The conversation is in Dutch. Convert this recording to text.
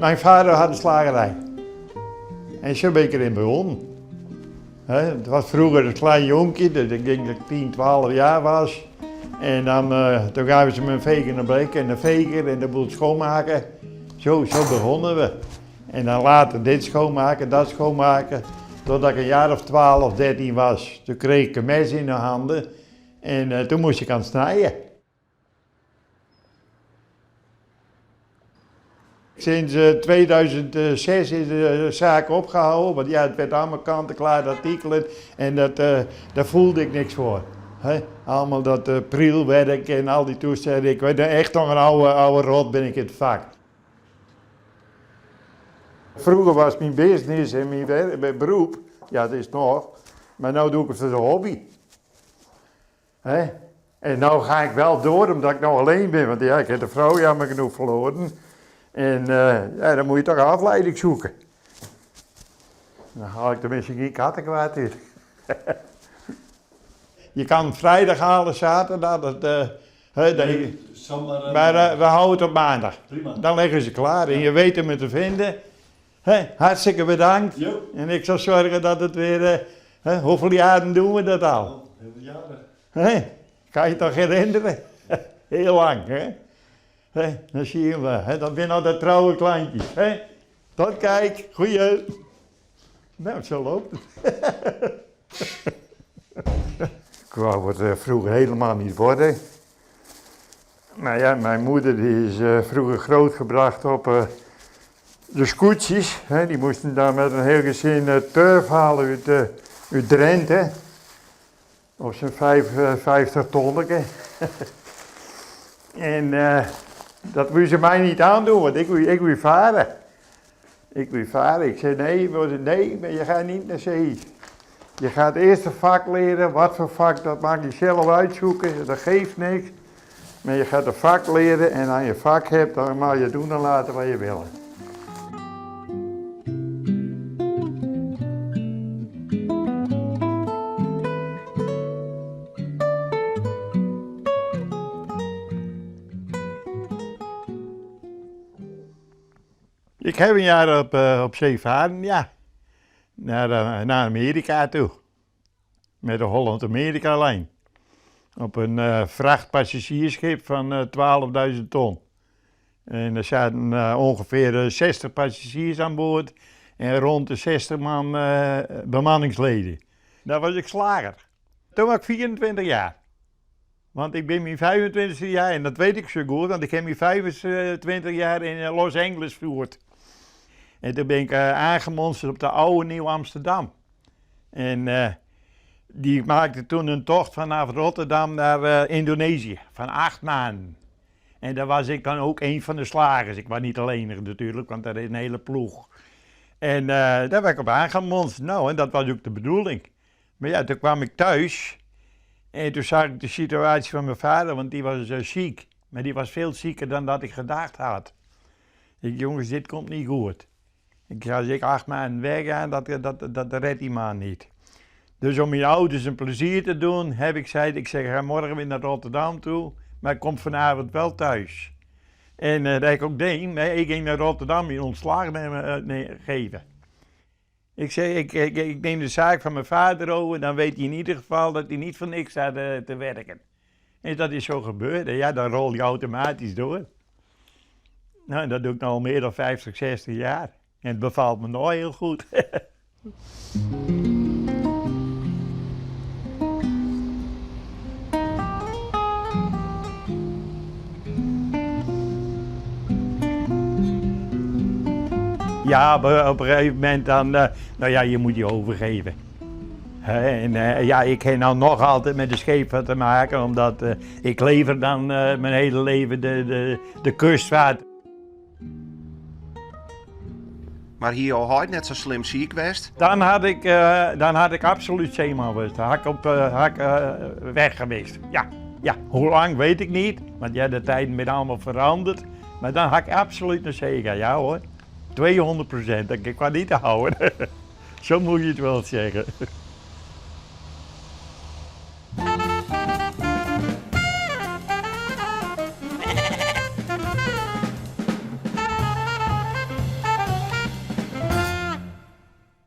Mijn vader had een slagerij. En zo ben ik erin begonnen. Het was vroeger een klein jonkje, dat ik denk dat ik 10, 12 jaar was. En dan toen gaven ze me een veger en een blik en een veger en de boel schoonmaken. Zo begonnen we. En dan later dit schoonmaken, dat schoonmaken. Totdat ik een jaar of 12, 13 was. Toen kreeg ik een mes in de handen en toen moest ik aan het snijden. Sinds 2006 is de zaak opgehouden, want ja, het werd allemaal kant-en-klaar artikelen en daar voelde ik niks voor. Allemaal dat prielwerk en al die toestanden. Ik ben echt nog een oude rot ben ik in het vak. Vroeger was mijn business en mijn beroep, ja dat is nog, maar nu doe ik het voor de hobby. En nu ga ik wel door omdat ik nog alleen ben, want ja, ik heb de vrouw jammer genoeg verloren. En ja, dan moet je toch een afleiding zoeken. Dan haal ik tenminste geen katten kwijt hier. Je kan vrijdag halen, zaterdag, maar we houden het op maandag. Prima. Dan leggen ze klaar en je weet hem te vinden. Hartstikke bedankt. Jo. En ik zal zorgen dat het weer, hoeveel jaren doen we dat al? Heel veel jaren. Kan je toch herinneren? Heel lang, hè? Dan zien we, dat zijn al de trouwe kleintjes. Tot kijk, goeie. Nou, zo loopt het. Ik wou het vroeger helemaal niet worden. Maar ja, mijn moeder die is vroeger grootgebracht op de scootjes. Die moesten daar met een heel gezin turf halen uit Drenthe. Op zijn 50 tonneke. En dat wil ze mij niet aandoen, want ik wil varen. Ik wil varen. Ik zei nee, maar je gaat niet naar zee. Je gaat eerst een vak leren, wat voor vak, dat mag je zelf uitzoeken, dat geeft niks. Maar je gaat een vak leren en als je een vak hebt, dan mag je doen en laten wat je wil. Ik heb een jaar op zee varen, ja. Naar Amerika toe. Met de Holland-Amerika-lijn. Op een vrachtpassagiersschip van 12.000 ton. En er zaten ongeveer 60 passagiers aan boord. En rond de 60 man bemanningsleden. Daar was ik slager. Toen was ik 24 jaar. Want ik ben mijn 25e jaar, en dat weet ik zo goed, want ik heb mijn 25 jaar in Los Angeles gevoerd. En toen ben ik aangemonsterd op de oude Nieuw-Amsterdam. En die maakte toen een tocht vanaf Rotterdam naar Indonesië, van 8 maanden. En daar was ik dan ook een van de slagers. Ik was niet alleen natuurlijk, want daar is een hele ploeg. En daar werd ik op aangemonsterd. Nou, en dat was ook de bedoeling. Maar ja, toen kwam ik thuis. En toen zag ik de situatie van mijn vader, want die was ziek. Maar die was veel zieker dan dat ik gedacht had. Ik dacht, jongens, dit komt niet goed. Ik ga zeker 8 maanden weggaan, dat redt die man niet. Dus om mijn ouders een plezier te doen, heb ik gezegd, ik ga morgen weer naar Rotterdam toe, maar ik kom vanavond wel thuis. En dat ik ook deed, ik ging naar Rotterdam in ontslag geven. Ik zei, ik neem de zaak van mijn vader over, dan weet hij in ieder geval dat hij niet voor niks staat te werken. En dat is zo gebeurd, en ja, dan rol je automatisch door. Nou, dat doe ik nu al meer dan 50, 60 jaar. En het bevalt me nog heel goed. Ja, op een gegeven moment dan, nou ja, je moet je overgeven. En ja, ik heb nou nog altijd met de scheepvaart te maken, omdat ik lever dan mijn hele leven de kustvaart. Maar hier al had net zo slim ziek geweest. Dan had ik absoluut zeeman geweest. Dan had ik weg geweest. Ja, hoe lang weet ik niet, want ja, de tijden zijn allemaal veranderd. Maar dan had ik absoluut naar zee gaan, ja hoor. 200%, ik kan niet houden. Zo moet je het wel zeggen.